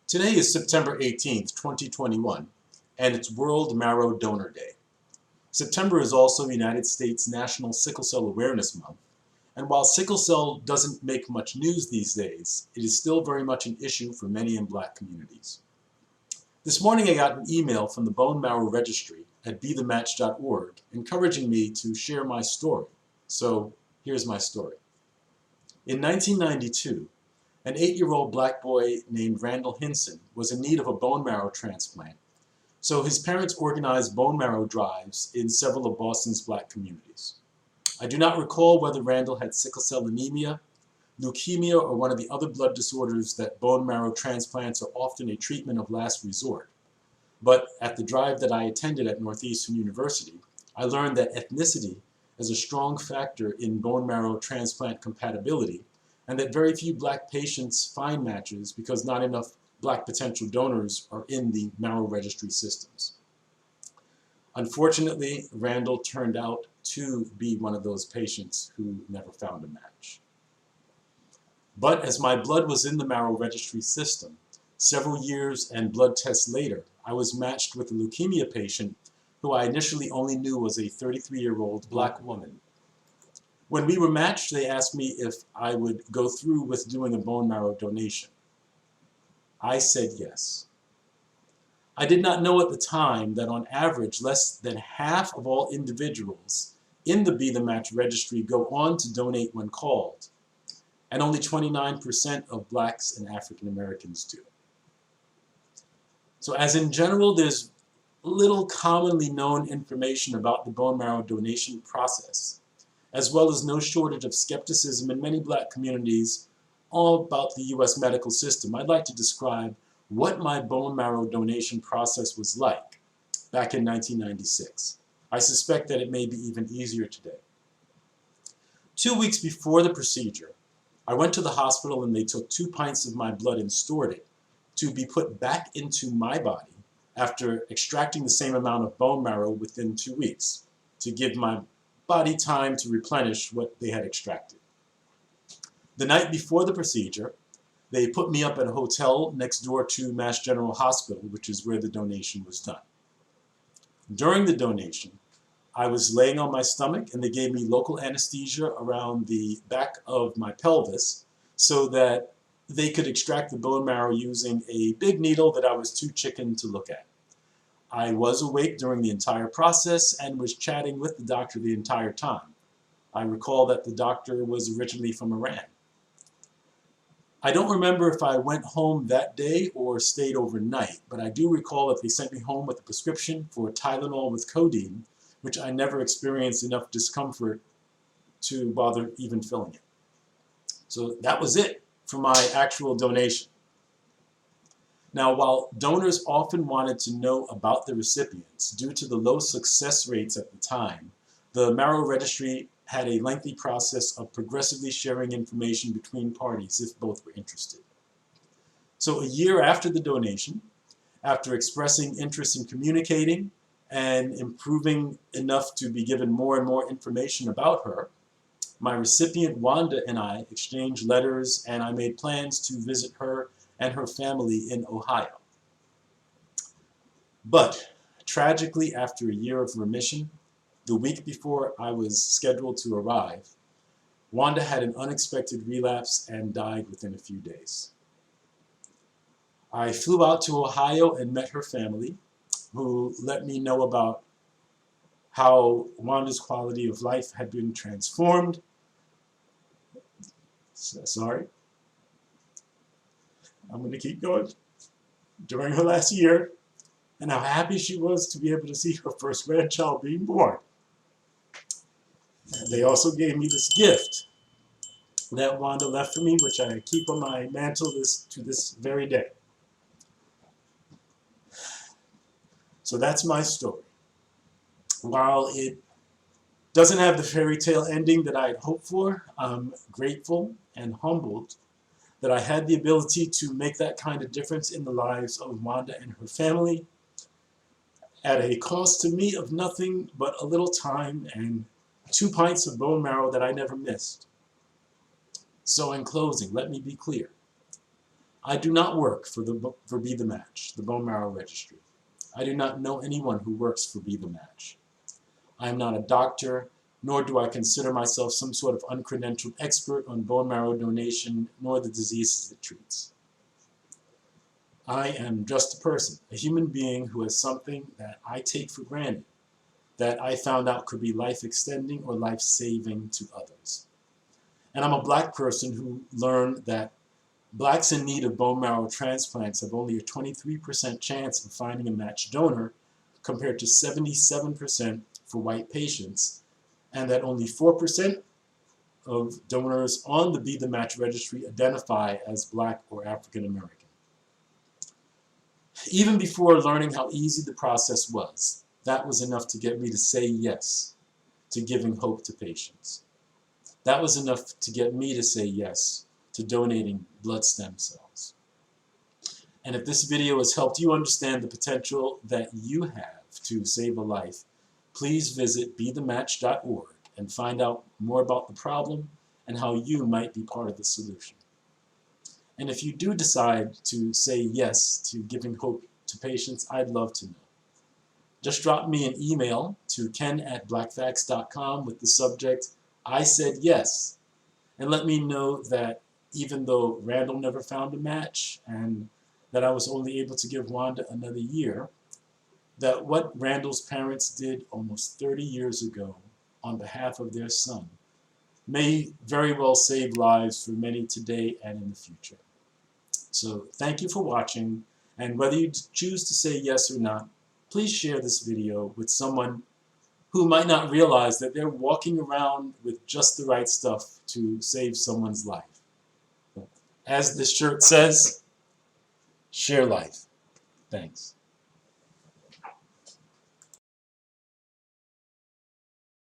Today is September 18th, 2021, and it's World Marrow Donor Day. September is also United States National Sickle Cell Awareness Month, and while sickle cell doesn't make much news these days, it is still very much an issue for many in Black communities. This morning I got an email from the Bone Marrow Registry at bethematch.org encouraging me to share my story. So here's my story. In 1992, an 8-year-old black boy named Randall Hinson was in need of a bone marrow transplant, so his parents organized bone marrow drives in several of Boston's black communities. I do not recall whether Randall had sickle cell anemia, leukemia, or one of the other blood disorders that bone marrow transplants are often a treatment of last resort. But at the drive that I attended at Northeastern University, I learned that ethnicity is a strong factor in bone marrow transplant compatibility, and that very few black patients find matches because not enough black potential donors are in the marrow registry systems. Unfortunately, Randall turned out to be one of those patients who never found a match. But as my blood was in the marrow registry system, several years and blood tests later, I was matched with a leukemia patient who I initially only knew was a 33-year-old black woman. When we were matched, they asked me if I would go through with doing a bone marrow donation. I said yes. I did not know at the time that on average, less than half of all individuals in the Be The Match registry go on to donate when called, and only 29% of blacks and African Americans do. So as in general, there's little commonly known information about the bone marrow donation process, as well as no shortage of skepticism in many black communities all about the U.S. medical system. I'd like to describe what my bone marrow donation process was like back in 1996. I suspect that it may be even easier today. 2 weeks before the procedure, I went to the hospital and they took 2 pints of my blood and stored it to be put back into my body after extracting the same amount of bone marrow within 2 weeks to give my body time to replenish what they had extracted. The night before the procedure, they put me up at a hotel next door to Mass General Hospital, which is where the donation was done. During the donation, I was laying on my stomach and they gave me local anesthesia around the back of my pelvis so that they could extract the bone marrow using a big needle that I was too chicken to look at. I was awake during the entire process and was chatting with the doctor the entire time. I recall that the doctor was originally from Iran. I don't remember if I went home that day or stayed overnight, but I do recall that they sent me home with a prescription for Tylenol with codeine, which I never experienced enough discomfort to bother even filling it. So that was it for my actual donation. Now, while donors often wanted to know about the recipients due to the low success rates at the time, the Marrow Registry had a lengthy process of progressively sharing information between parties if both were interested. So a year after the donation, after expressing interest in communicating and improving enough to be given more and more information about her, my recipient Wanda and I exchanged letters and I made plans to visit her and her family in Ohio. But tragically, after a year of remission, the week before I was scheduled to arrive, Wanda had an unexpected relapse and died within a few days. I flew out to Ohio and met her family, who let me know about how Wanda's quality of life had been transformed. Sorry. I'm going to keep going. During her last year, and how happy she was to be able to see her first grandchild being born. They also gave me this gift that Wanda left for me, which I keep on my mantle to this very day. So that's my story. While it doesn't have the fairy tale ending that I had hoped for, I'm grateful and humbled that I had the ability to make that kind of difference in the lives of Wanda and her family at a cost to me of nothing but a little time and 2 pints of bone marrow that I never missed. So in closing, let me be clear. I do not work for Be the Match, the bone marrow registry. I do not know anyone who works for Be the Match. I am not a doctor, nor do I consider myself some sort of uncredentialed expert on bone marrow donation, nor the diseases it treats. I am just a person, a human being who has something that I take for granted, that I found out could be life-extending or life-saving to others. And I'm a black person who learned that blacks in need of bone marrow transplants have only a 23% chance of finding a matched donor compared to 77% for white patients, and that only 4% of donors on the Be the Match registry identify as black or African American. Even before learning how easy the process was, that was enough to get me to say yes to giving hope to patients. That was enough to get me to say yes to donating blood stem cells. And if this video has helped you understand the potential that you have to save a life, please visit bethematch.org and find out more about the problem and how you might be part of the solution. And if you do decide to say yes to giving hope to patients, I'd love to know. Just drop me an email to ken@blackfacts.com with the subject, I said yes, and let me know that even though Randall never found a match and that I was only able to give Wanda another year, that what Randall's parents did almost 30 years ago on behalf of their son may very well save lives for many today and in the future. So thank you for watching, and whether you choose to say yes or not, please share this video with someone who might not realize that they're walking around with just the right stuff to save someone's life. As this shirt says, share life. Thanks.